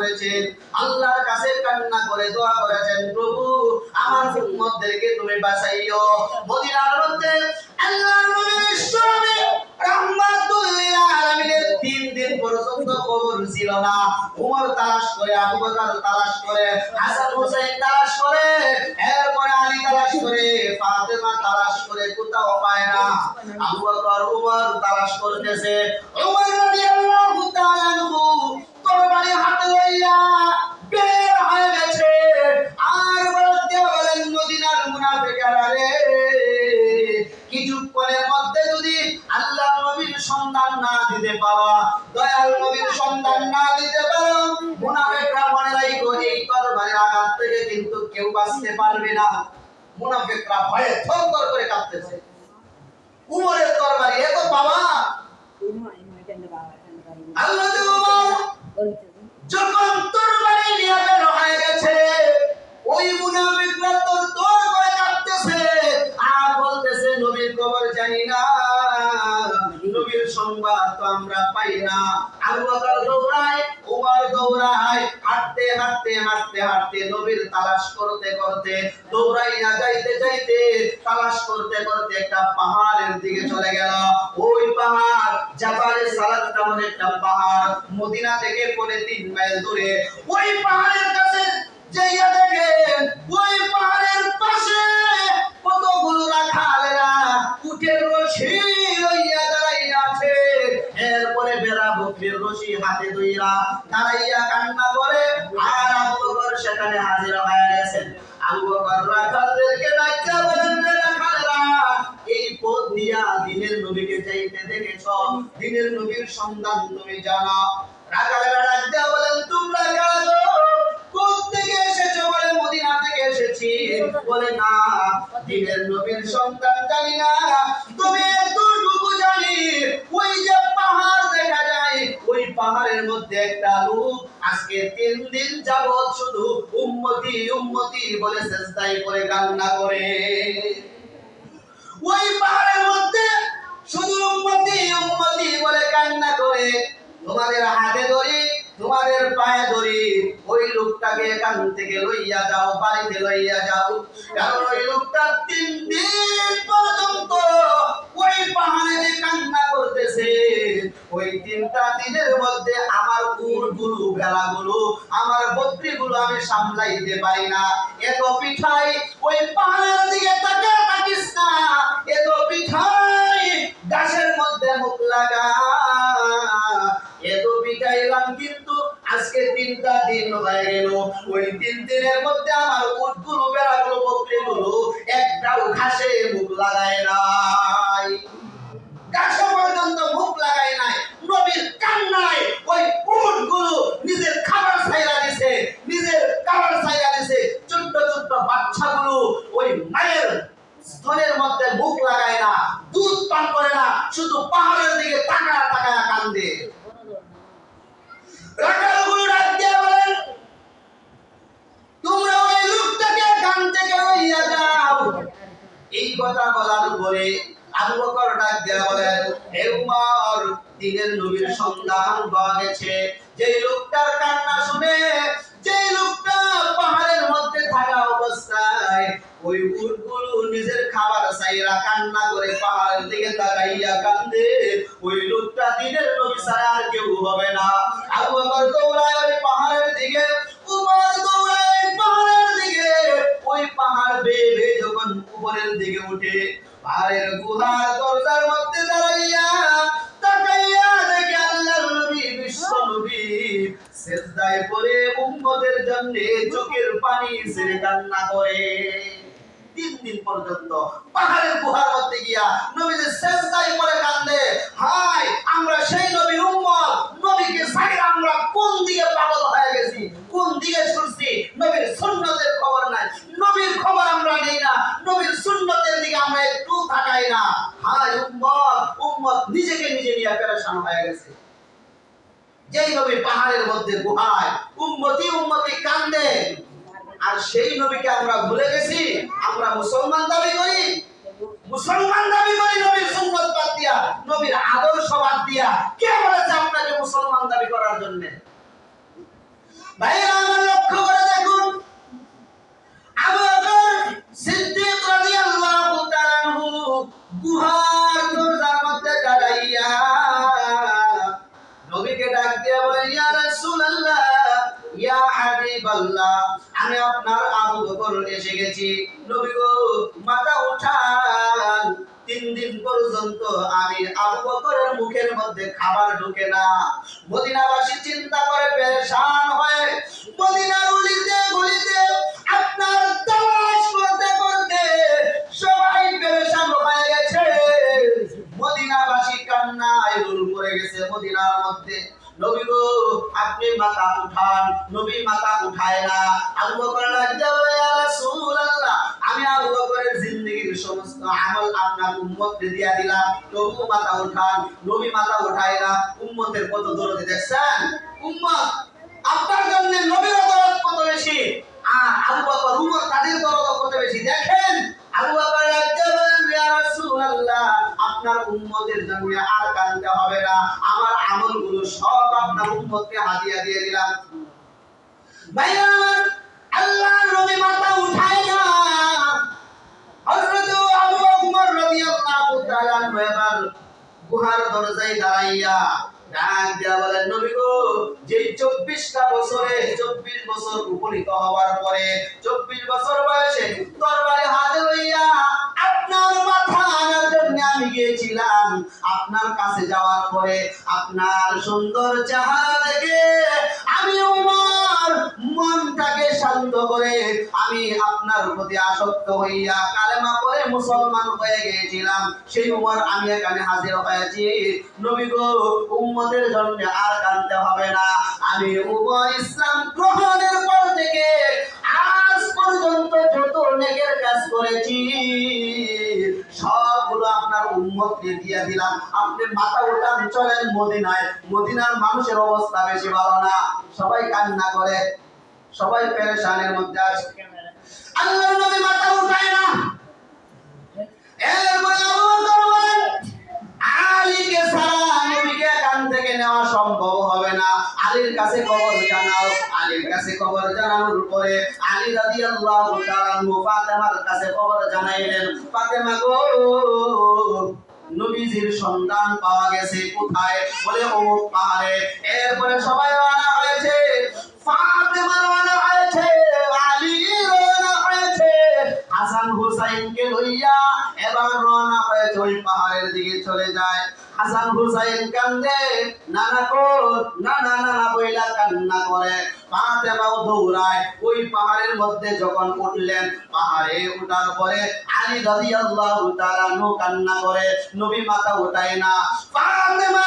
করেছেন, আল্লাহর কাছে কান্না করে দোয়া করেছেন, প্রভু আমার উম্মতদেরকে তুমি বাঁচাইও। মদিনার মধ্যে আল্লাহর নবী বিশ্বনবী রাহমাতুল লিল আলামিনের 3 দিন পর্যন্ত কবর ছিল না। ওমর তালাশ করে, আবু বকর তালাশ করে, হাসান হুসাইন তালাশ করে, এরপরে আলী তালাশ করে, ফাতেমা তালাশ করে, কোথাও পায় না। আবু বকর ওমর তালাশ করতেছে। ওমর রাদিয়াল্লাহু তাআলা আনহু তরবারি হাতে লইয়া বের হয়ে গেছে। আর বলতে বলেন, মদিনার মুনাফিকরা রে, কিছুক্ষণের মধ্যে যদি আল্লাহর নবীর সন্ধান না দিতে পারো, দয়াল নবীর সন্ধান না দিতে পারো, মুনাফিকরা মনে রাখো এই তরবারির আঘাত থেকে কিন্তু কেউ বাঁচতে পারবে না। মুনাফিকরা ভয়ে থরথর করে কাঁপতেছে। উমরের তরবারি এত বাবা, আল্লাহ যখন তরবারি নিয়ে বের হয়ে গেছে, ওই মুনাফিকরা থরথর করে কাঁপতেছে আর বলতেছে, নবীর খবর জানি না, নবীর সংবাদ তো আমরা পাই না। আবু বকর দৌড়ায়, ওমর দৌড়ায়, হাঁটতে হাঁটতে হাঁটতে হাঁটতে নবীর তালাশ করতে করতে, দৌড়াইয়া যাইতে যাইতে, তালাশ করতে করতে একটা পাহাড়ের দিকে চলে গেল। ওই পাহাড় জাবালে সালাত নামের একটা পাহাড়, মদিনা থেকে পরে 3 মাইল দূরে। ওই পাহাড়ের কাছে যাইয়া দেখেন, ওই পাহাড়ের পাশে কতগুলো রাখালেরা উটের রশি লইয়া দাঁড়াইয়া আছে। এরপরে বেড়া বকরির রশি হাতে ধইরা দাঁড়াইয়া কান্না করে। আর আবু বকর সেখানে হাজির হয়ে গেছেন। আবু বকর রাখালদেরকে ডাইকা বলেন, রাখালেরা, এই পথ দিয়া দিনের নবীকে যাইতে দেখেছ, দিনের নবীর সন্ধান তুমি জানো? রাখালেরা ডাক দিয়া বলেন, তোমরা কারা? কোত্থেকে এসেছো? বলে মদিনা থেকে এসেছি। বলে না, দিনের নবীর সন্তান জানি না, তবে এতটুকু জানি, ওই যে পাহাড় দেখা যায়, ওই পাহাড়ের মধ্যে একটা লোক আজকে 3 দিন যাবত শুধু উম্মতি উম্মতি বলে সেজদায় পড়ে কান্না করে। ওই পাহাড়ের মধ্যে শুধু উম্মতি উম্মতি বলে কান্না করে। তোমাদের হাতে ধরি, তোমাদের পায়ে ধরি, ওই লোকটাকে এখান থেকে লইয়া যাও, বাড়িতে লইয়া যাও। কারণ ওই লোকটা 3 দিন পর্যন্ত ওই পাহাড়ে কান্না করতেছে। ওই 3টা দিনের মধ্যে আমার উটগুলো, ভেড়াগুলো, আমার বকরিগুলো আমি সামলাইতে পারি না। এত পিঠাই ওই পাহাড়ের দিকে তাকিস না, এত পিঠাই গাছের মধ্যে মুখ লাগা, এত পিঠাইলাম, কিন্তু আজকে 3টা দিন হয়ে গেল। ওই 3 দিনের মধ্যে আমার উটগুলো, ভেড়াগুলো, বকরিগুলো একটাও ঘাসে মুখ লাগায় নাই, ঘাসে পর্যন্ত মুখ লাগায় নাই। নবীর কান্নায় ওই উটগুলো নিজের খাবার ছাইরা দিছে, নিজের খাবার ছাইরা দিছে। ছোট্ট ছোট্ট বাচ্চাগুলো ওই মায়ের স্তনের মধ্যে মুখ লাগায় না, দুধ পান করে না, শুধু পাহাড়ের দিকে তাকায়া তাকায়া কান্দে। রাখালগুলো ডাক দিয়ে বলেন, তোমরা ওই লোকটাকে এখান থেকে লইয়া যাও। এই কথা বলার পরে আবু বকর ডাক দিয়ে বলেন, হে উমর, দিনের নবীর সন্ধান পাওয়া গেছে। যেই লোকটার কান্না শুনে, যেই লোকটা পাহাড়ের মধ্যে থাকা অবস্থায় ওই উটগুলো নিজের খাবার চাইরা কান্না করে পাহাড়ের দিকে তাকাইয়া কান্দে, ওই লোকটা দিনের নবী ছাড়া আর কেউ হবে না। আবু বকর দৌড়ায় ওই পাহাড়ের দিকে, উমর দৌড়ায় পাহাড়ের দিকে। ওই পাহাড় বেয়ে বেয়ে যখন উপরের দিকে উঠে, পাহাড়ের গুহার দরজার মধ্যে দাঁড়াইয়া তাকাইয়া দেখে আল্লাহর নবী, বিশ্ব নবী সেজদায় পড়ে উম্মতের জন্য চোখের পানি ছেড়ে কান্না করে। 3 দিন পর্যন্ত পাহাড়ের গুহার মধ্যে গিয়া নবী যে সেজদায় পড়ে কান্দে। হায়, আমরা সেই নবীর উম্মত, নবীকে ছাইরা আমরা কোন দিকে পাগল হয়ে গেছি, কোন দিকে ছুটছি। নবীর সুন্নতের খবর নাই, নবীর খবর আমরা নেই না, নবীর সুন্নতের দিকে আমরা একটু তাকাই না। হায় উম্মত, উম্মত নিজেকে নিজে নিয়ে পেরেশান হয়ে গেছে। যেই নবী পাহাড়ের মধ্যে গুহায় উম্মতি উম্মতি কান্দে, আর সেই নবীকে আমরা ভুলে গেছি। আমরা মুসলমান দাবি করি, মুসলমান দাবি করি নবীর সুন্নাত বাদ দিয়া, নবীর আদর্শ বাদ দিয়া। কে বলেছে আপনাকে মুসলমান দাবি করার জন্য? ভাইরা আমার লক্ষ্য করে দেখুন, আবু বকর সিদ্দিক রাদিয়াল্লাহু তাআলা আনহু গুহার দরজার মধ্যে দাঁড়াইয়া নবীকে ডাক দিয়ে বলে, ইয়া রাসূলুল্লাহ, ইয়া হাবিবাল্লাহ, আমি আপনার আবু বকর এসে গেছি। নবী গো, মাথা উঠান। 3 দিন পর্যন্ত আমি আবু বকরের মুখের মধ্যে খাবার ঢোকে না। মদিনাবাসী চিন্তা করে পেরেশান হয়ে মদিনার অলিতে গলিতে আপনার তালাশ করতে করতে সবাই পেরেশান হয়ে গেছে। মদিনাবাসী কান্নায় রুল পড়ে গেছে মদিনার মধ্যে। নবী গো, আপনি মাথা উঠান। নবী মাথা উঠায় না। আবু বকর রাজি বলে, ইয়া রাসূলুল্লাহ, আমি আবু বকরের জিন্দেগীর সমস্ত আমল আপনার উম্মতকে দিয়া দিলাম, তবু মাথা উঠান। নবী মাথা উঠায় না। উম্মতের কত দরদ দেখছেন? উম্মত আপনার জন্য নবীর দরদ কত বেশি, আর আবু বকর উম্মত তাদের দরদ কত বেশি। দেখেন, আবু বকর রাজি বলেন, ইয়া রাসূলুল্লাহ, আপনার উম্মতের জন্য আর কাঁদতে হবে না, আমার আমলগুলো সব আপনার উম্মতকে হাদিয়া দিয়ে দিলাম। ভাইরা আমার, আল্লাহর নবী মাথা উঠায় না। হযরত আবু বকর রাদিয়াল্লাহু তাআলা আনহু এবার গুহার দরজায় দাঁড়াইয়া ডাক দিয়া বলেন, নবী গো, যে 24টা বছরে 24 বছর উপনীত হওয়ার পরে 24 বছর বয়সে তরবারি হাতে লইয়া আপনার মাথা আনার জন্য আমি গিয়েছিলাম। আপনার কাছে যাওয়ার পরে আপনার সুন্দর চেহারা দেখে আমি ওমর মনটাকে শান্ত করে আমি আপনার প্রতি আসক্ত হইয়া কালেমা পড়ে মুসলমান হয়ে গিয়েছিলাম। সেই ওমর আমি এখানে হাজির হয়েছি। নবী গো, উম্মতের জন্য আর কাঁদতে হবে না। আমি ওমর ইসলাম গ্রহণের পর থেকে আজ পর্যন্ত যত নেকের কাজ করেছি সবগুলো আপনার উম্মতকে দিয়ে দিলাম। আপনি মাথা উঠান, চলেন মদিনায়। মদিনার মানুষের অবস্থা বেশি ভালো না, সবাই কান্না করে, সবাই পেরেশানের মধ্যে আছে। আল্লাহর নবী মাথা উঠায় না। এরপরে আবু বকর বলেন, আলীকে ছাড়া নবীকে এখান থেকে নেওয়া সম্ভব হবে না, আলীর কাছে খবর জানাও। আলীর কাছে খবর জানানোর পরে আলী রাদিয়াল্লাহু তাআলা আনহু ফাতেমার কাছে খবর জানাইলেন, ফাতেমা গো, নবীজির সন্ধান পাওয়া গেছে। কোথায়? বলে অমুক পাহাড়ে। এরপরে সবাই রওনা হয়েছে। ফাতেমা রওনা হয়েছে, আলী রওনা হয়েছে, হাসান হুসাইনকে লইয়া এবার রওনা হয়েছে, ওই পাহাড়ের দিকে চলে যায়। হাসান হুসাইন কান্দে, নানা কো, নানা নানা বইলা কান্না করে। ফাতেমাও দৌড়ায়। ওই পাহাড়ের মধ্যে যখন উঠলেন, পাহাড়ে ওঠার পরে আলী রাদিয়াল্লাহু তাআলা আনহু কান্না করে, নবী মাথা উঠায় না। ফাতেমা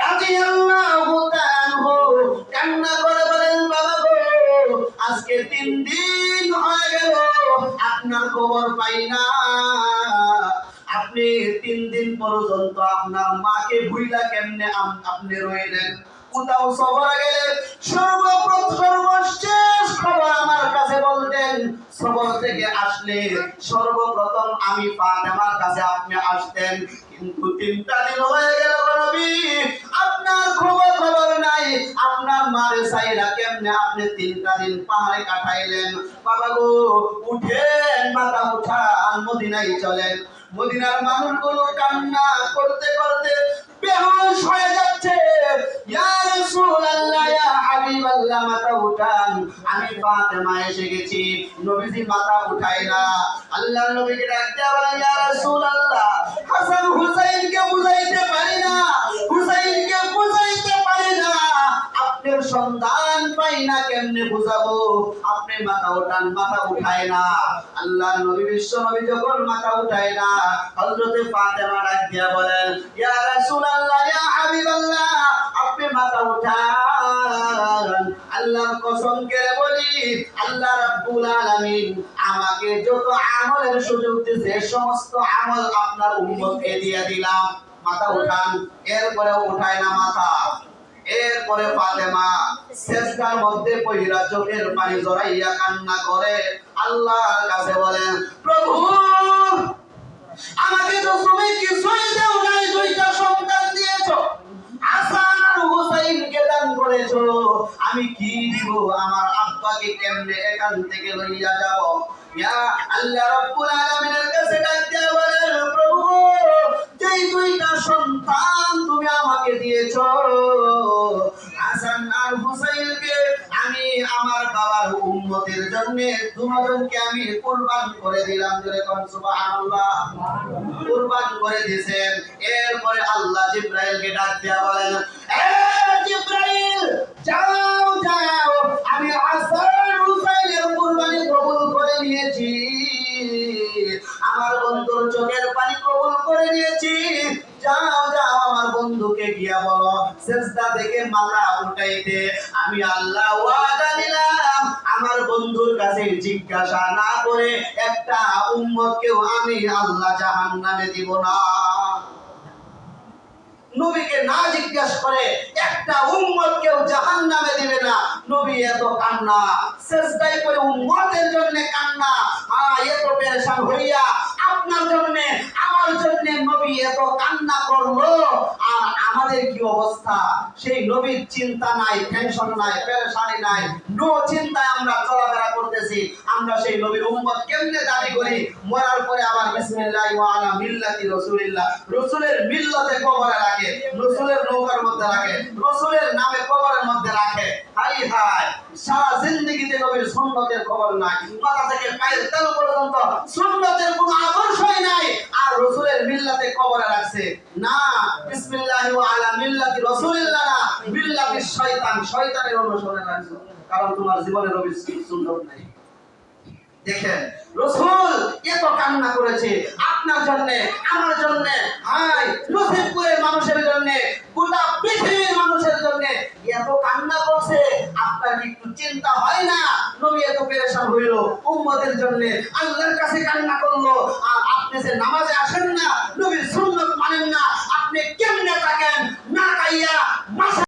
রাদিয়াল্লাহু তাআলা আনহু কান্না করে বলেন, বাবা গো, আজকে 3 দিন হয়ে গেল আপনার খবর পাই না। আপনি 3 দিন পর্যন্ত আপনার মাকে ভুইলা কেমনে আপনি রইলেন? কোথাও সফরে গেলে সর্বশেষ খবর আমার কাছে বলতেন। সফর থেকে আসলে সর্বপ্রথম আমি ফাতেমার কাছে আপনি আসতেন, কিন্তু 3টা দিন হয়ে গেল নবী, আপনার খবর নাই। আপনার মারে সাইরা কেমনে আপনি 3টা দিন পাহাড়ে কাটাইলেন? বাবা গো, উঠেন, মাথা উঠান, মদিনায় চলেন। মদিনার মানুষগুলো কান্না করতে করতে বেহুশ হয়ে যাচ্ছে। ইয়া রাসূলুল্লাহ, ইয়া হাবিবাল্লাহ, মাথা উঠান, আমি ফাতেমা এসে গেছি। নবীজি মাথা উঠায় না। আল্লাহর নবীকে ডাকতে বলেন, ইয়া রাসূলুল্লাহ, হাসান হুসাইনকে বুঝাইতে পারি না, হুসাইনকে বুঝাইতে পারি না, আপনার সন্তান পাই না, কেমনে বুঝাবো? আপনি মাথা উঠান। মাথা উঠায় না। আল্লাহর নবী, বিশ্ব নবী যখন মাথা উঠায় না, হযরতে ফাতেমা ডাক দিয়া বলেন, ইয়া রাসূলুল্লাহ, ইয়া হাবিবাল্লাহ, আপনি মাথা উঠান। আল্লাহর কসম করে বলি, আল্লাহ রাব্বুল আলামিন আমাকে যত আমলের সুযোগ দিয়েছে সমস্ত আমল আপনার উম্মতকে দিয়ে দিলাম। মাথা উঠান। এরপরে উঠায় না মাথা। এরপরে ফাতেমা সেজদার মধ্যে পইরা চোখের পানি জড়াইয়া কান্না করে আল্লাহর কাছে বলেন, প্রভু, আমাকে তো তুমি কিছুই দাও নাই, 2টা সন্তান দিয়েছো, হাসান আর হুসাইনকে দান করেছো, আমি কি দিব আমার আব্বাকে কেমনে এখান থেকে লইয়া যাব। ইয়া আল্লাহ রাব্বুল আলামিনের কাছে ডাক দিয়া বলেন, প্রভু যেই দুইটা সন্তান তুমি আমাকে দিয়েছো, হাসান আর হুসাইনকে আমি আমার বাবার উম্মতের জন্য দুজনকে আমি কুরবান করে দিলাম। জোরে কোন সুবহানাল্লাহ। কুরবান করে দিয়েছেন। এরপরে আল্লাহ জিবরাইলকে ডাক দিয়া বলেন, এ জিবরাইল যাও যাও, আমি হাসান হুসাইনের কুরবানি কবুল করে নিয়েছি, আমার বন্ধুর চোখের পানি কবুল করে নিয়েছি। যাও যাও আমার বন্ধুকে গিয়া বলো সিজদা থেকে মাথা উঠাইতে। আমি আল্লাহ ওয়াদা দিলাম আমার বন্ধুর কাছে জিজ্ঞাসা না করে একটা উম্মতকেও আমি আল্লাহ জাহান্নামে দিব না। নবীকে না জিজ্ঞাসা করে একটা উম্মতকেও জাহান্নামে দিবে না। নবী এত কান্না, সিজদায় করে উম্মতের জন্য কান্না, এত পেরেশান হইয়া আপনার জন্য আমার জন্য নবী এত কান্না করলো। আর আমাদের কি অবস্থা? সেই নবীর চিন্তা নাই, টেনশন নাই, পেরেশানি নাই, নো চিন্তায় আমরা চলাফেরা করতেছি। আমরা সেই নবীর উম্মত কেমনে দাবি করি? মরার পরে আবার বিসমিল্লাহ ওয়া আলা মিল্লাতি রাসূলিল্লাহ, রাসূলের মিল্লাতে কবরে রাখে, রাসূলের নৌকার মধ্যে রাখে, রাসূলের নামে কবরের মধ্যে রাখে। হাই হাই, সারা জিন্দেগিতে নবীর সুন্নতের খবর নাই, মাথা থেকে পায়ের তালু পর্যন্ত সুন্নতের কোনো আদর্শই নাই, আর রাসূলের মিল্লাতে কবরে রাখছে। না, বিসমিল্লাহ ওয়া আলা মিল্লাতি রাসূলিল্লাহ না, মিল্লাতি শয়তান, শয়তানের অনুসরণে রাখছো, কারণ তোমার জীবনে নবীর সুন্নত নাই। দেখেন রাসূল এত কান্না করেছে আপনার জন্য, আমার জন্য, হাই নসিবপুরের মানুষের জন্য, গোটা পৃথিবীর মানুষের জন্য এত কান্না করছে। আপনার কি একটু চিন্তা হয় না? নবী এত পেরেশান হইল উম্মতের জন্য, আল্লাহর কাছে কান্না করলো, আর আপনি যে নামাজে আসেন না, নবীর সুন্নাত মানেন না, আপনি কেমনে থাকেন না খাইয়া